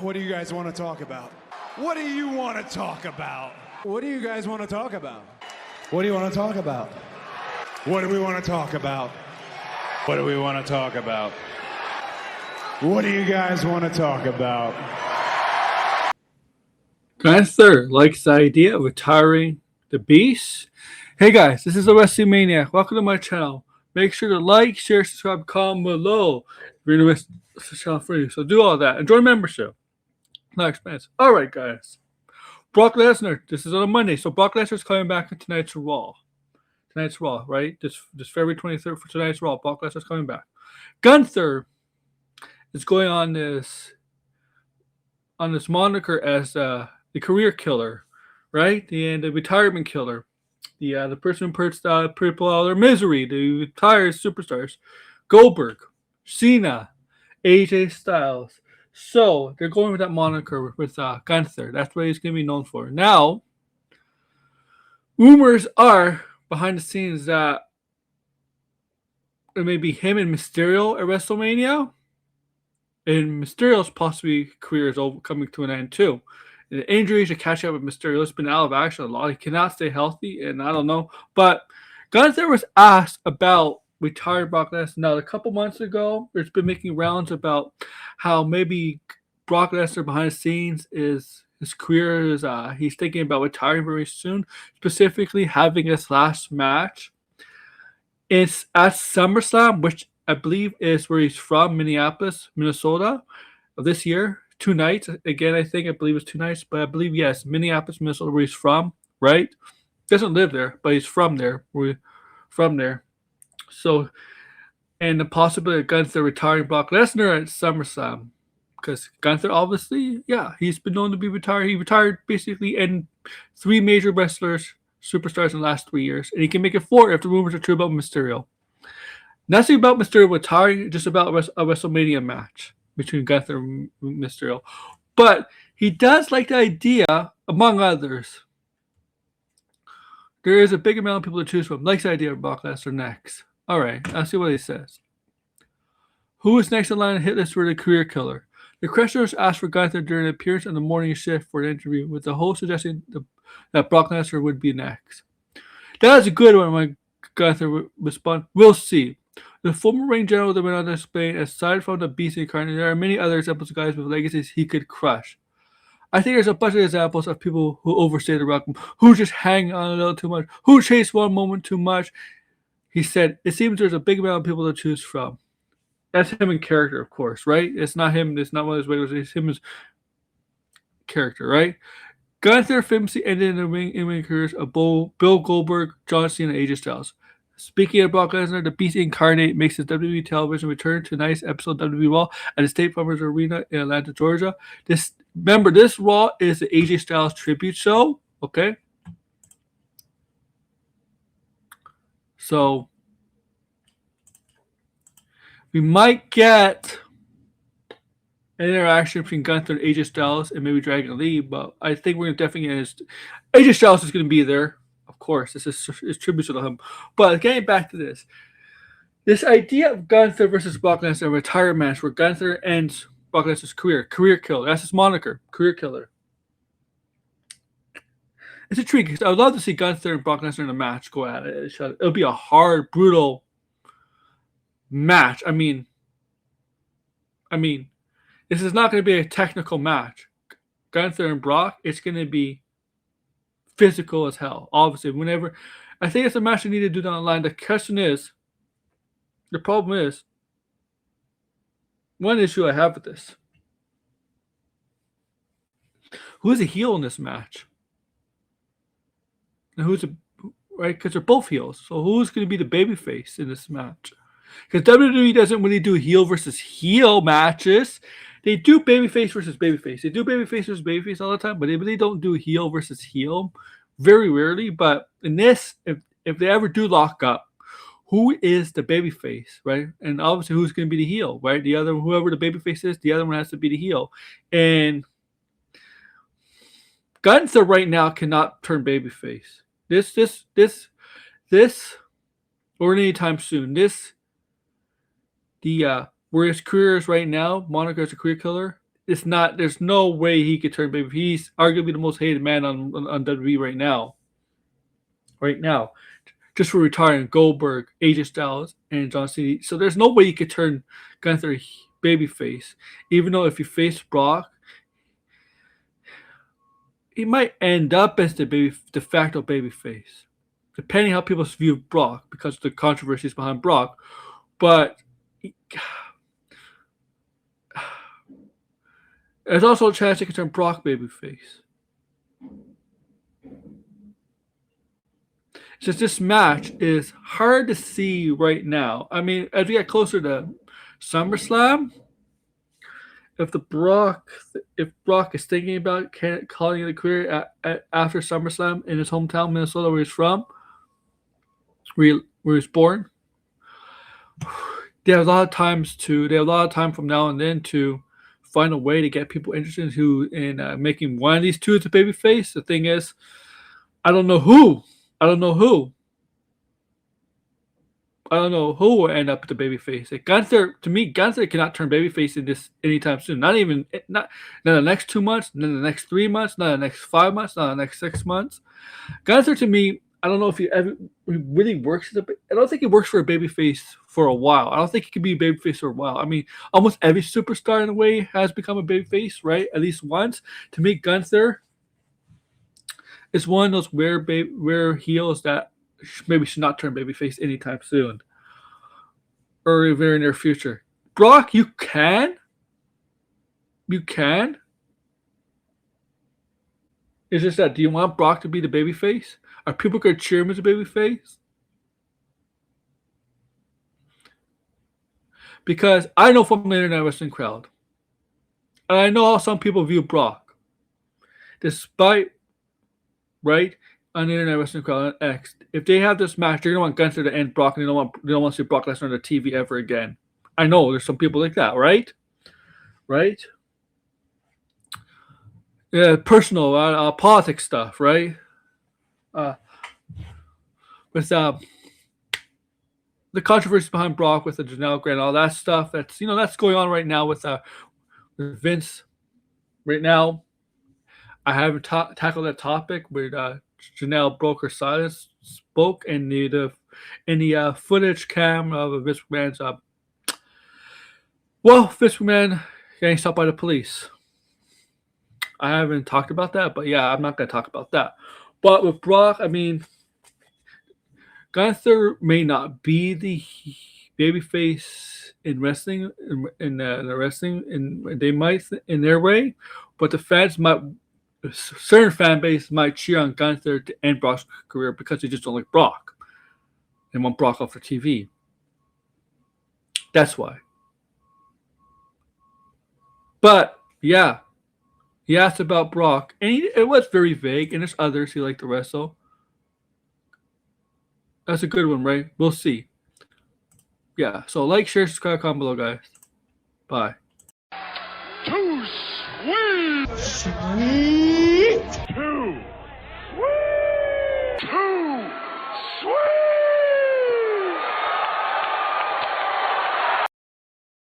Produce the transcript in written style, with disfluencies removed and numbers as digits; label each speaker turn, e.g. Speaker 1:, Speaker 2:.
Speaker 1: What do you guys want to talk about? What do you want to talk about? What do you guys want to talk about? What do you want to talk about? What do we want to talk about? What do we want to talk about? What do you guys want to talk about?
Speaker 2: Gunther likes the idea of retiring the Beast. Hey guys, this is the Wrestling Maniac. Welcome to my channel. Make sure to like, share, subscribe, comment below. If you're in the channel free, so do all that. Enjoy membership. Not expensive. All right, guys. Brock Lesnar. This is on a Monday, so Brock Lesnar is coming back in tonight's Raw. Tonight's Raw, right? This February 23rd for tonight's Raw. Brock Lesnar is coming back. Gunther is going on this moniker as the career killer, right? The retirement killer. The person who puts people out of their misery. The retired superstars. Goldberg, Cena, AJ Styles. So they're going with that moniker with Gunther. That's what he's going to be known for. Now, rumors are behind the scenes that it may be him and Mysterio at WrestleMania. And Mysterio's possibly career is coming to an end too. And the injuries are catching up with Mysterio. It's been out of action a lot. He cannot stay healthy, and I don't know. But Gunther was asked about retired Brock Lesnar. Now, a couple months ago, there's been making rounds about how maybe Brock Lesnar behind the scenes his career is he's thinking about retiring very soon, specifically having his last match. It's at SummerSlam, which I believe is where he's from, Minneapolis, Minnesota, of this year. 2 nights. Again, I believe it's 2 nights, but I believe, yes, Minneapolis, Minnesota, where he's from, right? Doesn't live there, but he's from there. So, and the possibility of Gunther retiring Brock Lesnar at SummerSlam. Because Gunther, obviously, yeah, he's been known to be retired. He retired basically in 3 major superstars in the last 3 years. And he can make it 4 if the rumors are true about Mysterio. Nothing about Mysterio retiring, just about a WrestleMania match between Gunther and Mysterio. But he does like the idea, among others. There is a big amount of people to choose from. Likes the idea of Brock Lesnar next. All right, let's see what he says. Who is next in line on the hit list for the career killer? The questioners asked for Gunther during an appearance on the morning shift for an interview, with the host suggesting that Brock Lesnar would be next. That is a good one, when Gunther would respond. We'll see. The former ring general that went on display, aside from the Beast incarnate, there are many other examples of guys with legacies he could crush. I think there's a bunch of examples of people who overstay the welcome, who just hang on a little too much, who chase one moment too much. He said, it seems there's a big amount of people to choose from. That's him in character, of course, right? It's not him. It's not one of his regulars. It's him as character, right? Gunther famously ended in the ring careers of Bill Goldberg, John Cena, and AJ Styles. Speaking of Brock Lesnar, the Beast Incarnate makes his WWE television return to tonight's episode of WWE Raw at the State Farmers Arena in Atlanta, Georgia. This Raw is the AJ Styles tribute show, okay? So we might get an interaction between Gunther and AJ Styles and maybe Dragon Lee, but I think we're definitely going to AJ Styles is going to be there. Of course, this is tribute to him. But getting back to this idea of Gunther versus Brock Lesnar, a retirement match where Gunther ends Brock Lesnar's career killer. That's his moniker, career killer. It's intriguing. I would love to see Gunther and Brock Lesnar in a match go at it. It'll be a hard, brutal match. I mean, this is not going to be a technical match. Gunther and Brock, it's going to be physical as hell. Obviously, I think it's a match you need to do down the line. The problem is, one issue I have with this: who is a heel in this match, and right? Because they're both heels. So who's going to be the babyface in this match? Because WWE doesn't really do heel versus heel matches. They do babyface versus babyface. They do babyface versus babyface all the time, but they really don't do heel versus heel. Very rarely. But in this, if they ever do lock up, who is the babyface, right? And obviously, who's going to be the heel, right? Whoever the babyface is, the other one has to be the heel. And Gunther right now cannot turn babyface. This, or anytime soon. Where his career is right now, Monica is a career killer. it's not. There's no way he could turn baby. He's arguably the most hated man on WWE right now. Right now, just for retiring Goldberg, AJ Styles, and John Cena. So there's no way you could turn Gunther babyface. Even though if you face Brock, he might end up as the de facto babyface, depending how people view Brock because of the controversies behind Brock. But there's also a chance they can turn Brock babyface. Just this match is hard to see right now. I mean, as we get closer to SummerSlam, if Brock is thinking about calling it a career after SummerSlam in his hometown, Minnesota, where he's from, where he's born, they have a lot of time from now and then to find a way to get people interested in making one of these two as a babyface. The thing is, I don't know who will end up with the babyface. Like Gunther cannot turn babyface in this anytime soon. Not the next 2 months, not the next 3 months, not the next 5 months, not the next 6 months. Gunther, to me, I don't know if he really works. I don't think he works for a babyface for a while. I don't think he can be a babyface for a while. I mean, almost every superstar in a way has become a babyface, right? At least once. To me, Gunther is one of those rare heels that maybe should not turn babyface anytime soon or very near future. Brock, you can. It's just that, do you want Brock to be the babyface? Are people going to cheer him as a babyface? Because I know from the internet wrestling crowd, and I know how some people view Brock, despite, right, on the internet wrestling crowd on X, if they have this match, they're gonna want Gunther to end Brock, and they don't want to see Brock Lesnar on the TV ever again. I know there's some people like that, right? Yeah, personal politics stuff, right? With the controversy behind Brock with the Janelle Grant, all that stuff. That's going on right now with Vince. Right now, I haven't tackled that topic where Janelle broke her silence, spoke in the footage cam of Vince McMahon's. Vince McMahon getting stopped by the police. I haven't talked about that, but yeah, I'm not going to talk about that. But with Brock, I mean, Gunther may not be the babyface in wrestling, they might in their way, but the fans might. Certain fan base might cheer on Gunther to end Brock's career because they just don't like Brock and want Brock off the TV. That's why. But yeah, he asked about Brock, and it was very vague. And there's others he liked to wrestle. That's a good one, right? We'll see. Yeah. So like, share, subscribe, comment below, guys. Bye.
Speaker 3: Too sweet. Sweet. 2.